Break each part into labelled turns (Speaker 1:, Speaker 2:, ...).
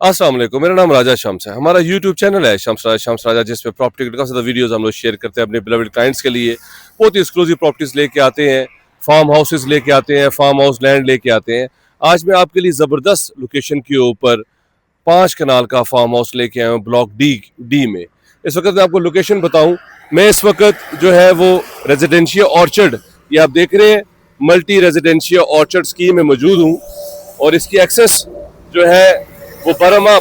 Speaker 1: अस्सलाम वालेकुम, मेरा नाम राजा शम्स है। हमारा यूट्यूब चैनल है शम्स राजा, जिसपे प्रॉपर्टी के काफ़ी ज़्यादा वीडियोस हम लोग शेयर करते हैं अपने बिलवेड क्लाइंट्स के लिए। बहुत ही एक्सक्लूसिव प्रॉपर्टीज लेके आते हैं, फार्म हाउसेस लेके आते हैं, फार्म हाउस लैंड लेके आते हैं। आज मैं आपके लिए ज़बरदस्त लोकेशन के ऊपर 5 कनाल का फार्म हाउस लेके आया हूँ ब्लॉक डी में। इस वक्त मैं आपको लोकेशन बताऊँ, मैं इस वक्त जो है वो रेजिडेंशियल ऑर्चर्ड, ये आप देख रहे हैं, मल्टी रेजिडेंशियल ऑर्चर्ड स्कीम में मौजूद हूँ। और इसकी एक्सेस जो है वो बरमा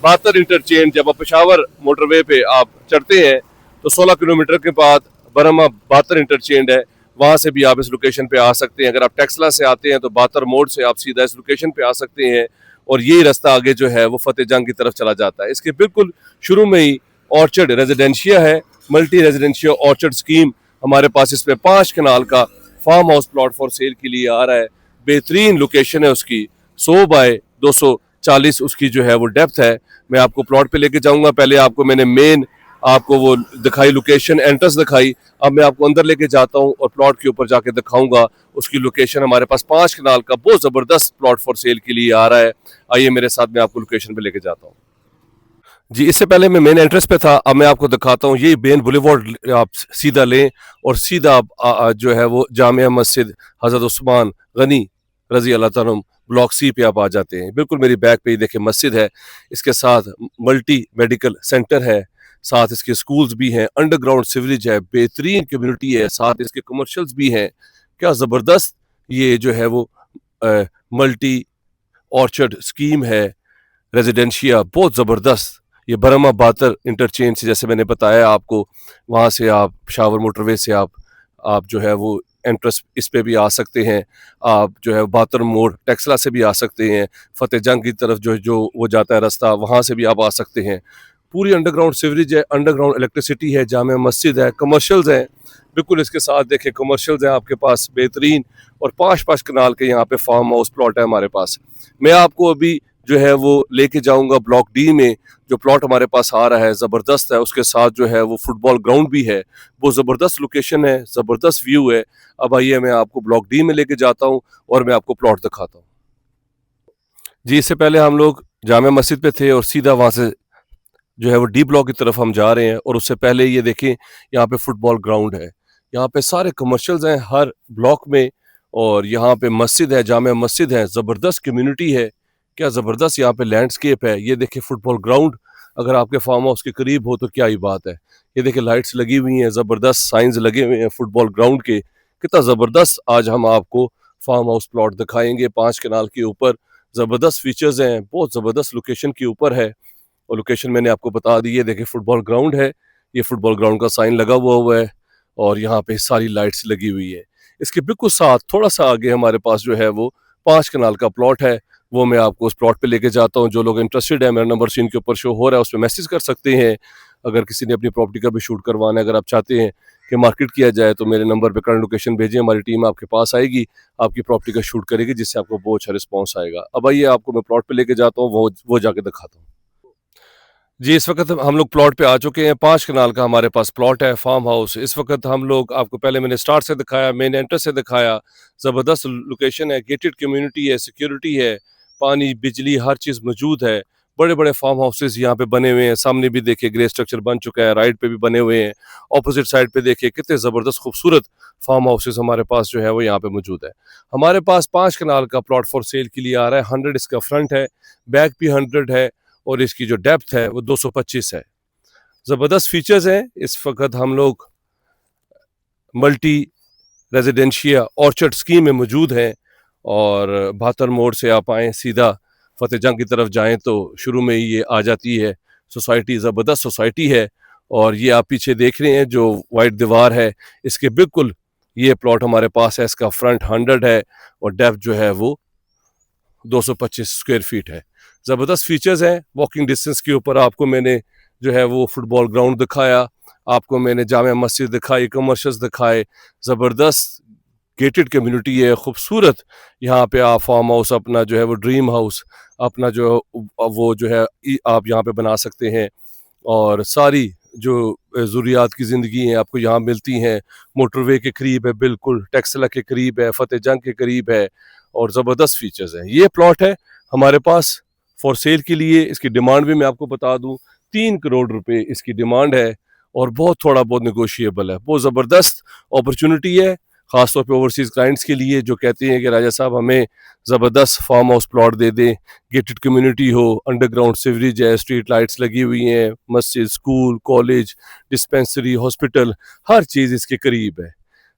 Speaker 1: बातर इंटरचेंज, जब आप पेशावर मोटरवे पे आप चढ़ते हैं तो 16 किलोमीटर के बाद बरमा बातर इंटरचेंज है, वहाँ से भी आप इस लोकेशन पे आ सकते हैं। अगर आप टेक्सला से आते हैं तो बातर मोड़ से आप सीधा इस लोकेशन पे आ सकते हैं और यही रास्ता आगे जो है वो फतेह जंग की तरफ चला जाता है। इसके बिल्कुल शुरू में ही ऑर्चर्ड रेजिडेंशिया है, मल्टी रेजिडेंशियल ऑर्चर्ड स्कीम हमारे पास। इसमें 5 कनाल का farm house plot for sale के लिए आ रहा है। बेहतरीन लोकेशन है उसकी, 100 बाय 240 उसकी जो है वो डेप्थ है। मैं आपको प्लॉट पे लेके जाऊंगा। पहले आपको मैंने मेन आपको वो दिखाई, लोकेशन एंट्रेंस दिखाई। अब मैं आपको अंदर लेके जाता हूँ और प्लॉट के ऊपर जाके दिखाऊंगा उसकी लोकेशन। हमारे पास 5 कनाल का बहुत ज़बरदस्त प्लॉट फॉर सेल के लिए आ रहा है। आइए मेरे साथ, मैं आपको लोकेशन पे लेके जाता हूँ। जी, इससे पहले मैं मेन एंट्रेंस पे था, अब मैं आपको दिखाता हूँ। ये बेन बुलेवार्ड आप सीधा लें और सीधा आप जो है वो जामिया मस्जिद हज़रत उस्मान गनी रजी अल्लाह तआला ब्लॉक सी पे आप आ जाते हैं। बिल्कुल मेरी बैक पे ही देखिए मस्जिद है, इसके साथ मल्टी मेडिकल सेंटर है, साथ इसके स्कूल्स भी हैं, अंडरग्राउंड सिवरेज है, बेहतरीन कम्युनिटी है, साथ इसके कमर्शियल्स भी हैं। क्या ज़बरदस्त ये जो है वो मल्टी ऑर्चर्ड स्कीम है, रेजिडेंशिया बहुत ज़बरदस्त। ये बरमा बातर इंटरचेंज से, जैसे मैंने बताया आपको, वहाँ से आप पेशावर मोटरवे से आप जो है वो एंट्रेंस इस पे भी आ सकते हैं। आप जो है बातर मोड़ टेक्सला से भी आ सकते हैं। फतेह जंग की तरफ जो जो वो जाता है रास्ता, वहाँ से भी आप आ सकते हैं। पूरी अंडरग्राउंड सिवरेज है, अंडरग्राउंड इलेक्ट्रिसिटी है, जामिया मस्जिद है, कमर्शियल्स हैं। बिल्कुल इसके साथ देखें कमर्शियल्स हैं आपके पास बेहतरीन, और 5-5 कनाल के यहाँ पे फार्म हाउस प्लॉट है हमारे पास। मैं आपको अभी जो है वो लेके जाऊंगा ब्लॉक डी में। जो प्लॉट हमारे पास आ रहा है ज़बरदस्त है, उसके साथ जो है वो फुटबॉल ग्राउंड भी है। वो ज़बरदस्त लोकेशन है, ज़बरदस्त व्यू है। अब आइए मैं आपको ब्लॉक डी में लेके जाता हूँ और मैं आपको प्लॉट दिखाता हूँ। जी, इससे पहले हम लोग जामिया मस्जिद पे थे और सीधा वहाँ से जो है वो डी ब्लॉक की तरफ हम जा रहे हैं। और उससे पहले ये देखें, यहाँ पे फुटबॉल ग्राउंड है, यहाँ पे सारे कमर्शियल्स हैं हर ब्लॉक में, और यहाँ पे मस्जिद है, जामिया मस्जिद है, ज़बरदस्त कम्युनिटी है। क्या ज़बरदस्त यहाँ पे लैंडस्केप है। ये देखिए फुटबॉल ग्राउंड, अगर आपके फार्म हाउस के करीब हो तो क्या ही बात है। ये देखिए लाइट्स लगी हुई हैं, ज़बरदस्त साइंस लगे हुए हैं फुटबॉल ग्राउंड के। कितना ज़बरदस्त आज हम आपको फार्म हाउस प्लॉट दिखाएंगे 5 कनाल के ऊपर। ज़बरदस्त फीचर्स हैं, बहुत ज़बरदस्त लोकेशन के ऊपर है। और लोकेशन मैंने आपको बता दी है, देखिए फुटबॉल ग्राउंड है, ये फुटबॉल ग्राउंड का साइन लगा हुआ है और यहाँ पे सारी लाइट्स लगी हुई है। इसके बिल्कुल साथ थोड़ा सा आगे हमारे पास जो है वो 5 कनाल का प्लॉट है, वो मैं आपको उस प्लॉट पे लेके जाता हूँ। जो लोग इंटरेस्टेड है, मेरा नंबर स्क्रीन के ऊपर शो हो रहा है, उस पर मैसेज कर सकते हैं। अगर किसी ने अपनी प्रॉपर्टी का भी शूट करवाना है, अगर आप चाहते हैं कि मार्केट किया जाए, तो मेरे नंबर पे करंट लोकेशन भेजें, हमारी टीम आपके पास आएगी, आपकी प्रॉपर्टी का शूट करेगी, जिससे आपको बहुत अच्छा रिस्पॉन्स आएगा। अब आइए आपको मैं प्लॉट पे लेके जाता हूँ, वो जाके दिखाता हूँ। जी, इस वक्त हम लोग प्लॉट पे आ चुके हैं। 5 कनाल का हमारे पास प्लॉट है, फार्म हाउस। इस वक्त हम लोग आपको, पहले मैंने स्टार्ट से दिखाया, मेन एंट्रेंस से दिखाया। ज़बरदस्त लोकेशन है, गेटेड कम्युनिटी है, सिक्योरिटी है, पानी बिजली हर चीज़ मौजूद है। बड़े बड़े फार्म हाउसेज यहाँ पे बने हुए हैं। सामने भी देखिए ग्रे स्ट्रक्चर बन चुका है, राइट पे भी बने हुए हैं। ऑपोजिट साइड पे देखिए कितने ज़बरदस्त खूबसूरत फार्म हाउसेज हमारे पास जो है वो यहाँ पे मौजूद है। हमारे पास 5 कनाल का प्लॉट फॉर सेल के लिए आ रहा है। 100 इसका फ्रंट है, बैक भी 100 है, और इसकी जो डेप्थ है वो 225 है। ज़बरदस्त फीचर्स हैं। इस वक्त हम लोग मल्टी रेजिडेंशिया ऑर्चर्ड स्कीम में मौजूद हैं, और भातर मोड़ से आप आएँ सीधा फतेह जंग की तरफ जाएँ तो शुरू में ही ये आ जाती है सोसाइटी। ज़बरदस्त सोसाइटी है, और ये आप पीछे देख रहे हैं जो वाइट दीवार है, इसके बिल्कुल ये प्लॉट हमारे पास है। इसका फ्रंट 100 है और डेप्थ जो है वो 225 स्क्वायर फीट है। ज़बरदस्त फीचर्स हैं। वॉकिंग डिस्टेंस के ऊपर आपको मैंने जो है वो फुटबॉल ग्राउंड दिखाया, आपको मैंने जामिया मस्जिद दिखाई, कमर्शियल्स दिखाए। ज़बरदस्त गेटेड कम्युनिटी है, खूबसूरत। यहाँ पे आप फार्म हाउस अपना जो है वो ड्रीम हाउस अपना जो वो जो है आप यहाँ पे बना सकते हैं, और सारी जो ज़रूरियात की ज़िंदगी हैं आपको यहाँ मिलती हैं। मोटरवे के करीब है, बिल्कुल टेक्सला के करीब है, फतेह जंग के करीब है, और ज़बरदस्त फीचर्स हैं। ये प्लॉट है हमारे पास फॉर सेल के लिए। इसकी डिमांड भी मैं आपको बता दूं, 3 करोड़ रुपए इसकी डिमांड है और बहुत थोड़ा बहुत नेगोशिएबल है। बहुत ज़बरदस्त अपॉर्चुनिटी है, ख़ासतौर पे ओवरसीज़ क्लाइंट्स के लिए जो कहते हैं कि राजा साहब हमें ज़बरदस्त फार्म हाउस प्लॉट दे दें, गेटेड कम्युनिटी हो, अंडरग्राउंड सीवरेज है, स्ट्रीट लाइट्स लगी हुई हैं, मस्जिद, स्कूल, कॉलेज, डिस्पेंसरी, हॉस्पिटल, हर चीज़ इसके करीब है।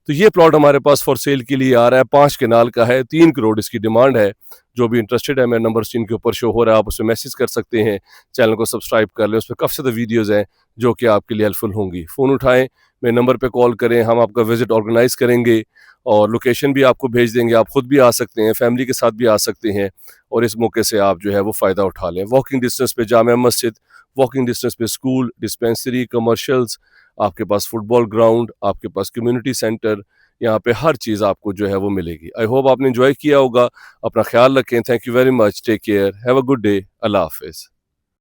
Speaker 1: तो ये प्लॉट हमारे पास फॉर सेल के लिए आ रहा है, 5 कनाल का है, 3 करोड़ इसकी डिमांड है। जो भी इंटरेस्टेड है, मेरा नंबर स्क्रीन के ऊपर शो हो रहा है, आप उसमें मैसेज कर सकते हैं। चैनल को सब्सक्राइब कर लें, उसमें काफ़ी ज़्यादा वीडियोज़ हैं जो कि आपके लिए हेल्पफुल होंगी। फ़ोन उठाएं, मेरे नंबर पे कॉल करें, हम आपका विजिट ऑर्गेनाइज करेंगे और लोकेशन भी आपको भेज देंगे। आप खुद भी आ सकते हैं, फैमिली के साथ भी आ सकते हैं और इस मौके से आप जो है वो फ़ायदा उठा लें। वॉकिंग डिस्टेंस पे जामा मस्जिद, वॉकिंग डिस्टेंस पे स्कूल, डिस्पेंसरी, कमर्शियल्स, आपके पास फुटबॉल ग्राउंड, आपके पास कम्युनिटी सेंटर, यहाँ पे हर चीज़ आपको जो है वो मिलेगी। आई होप आपने एंजॉय किया होगा। अपना ख्याल रखें। Thank you very much. Take care. Have a good day. अल्लाह हाफिज़।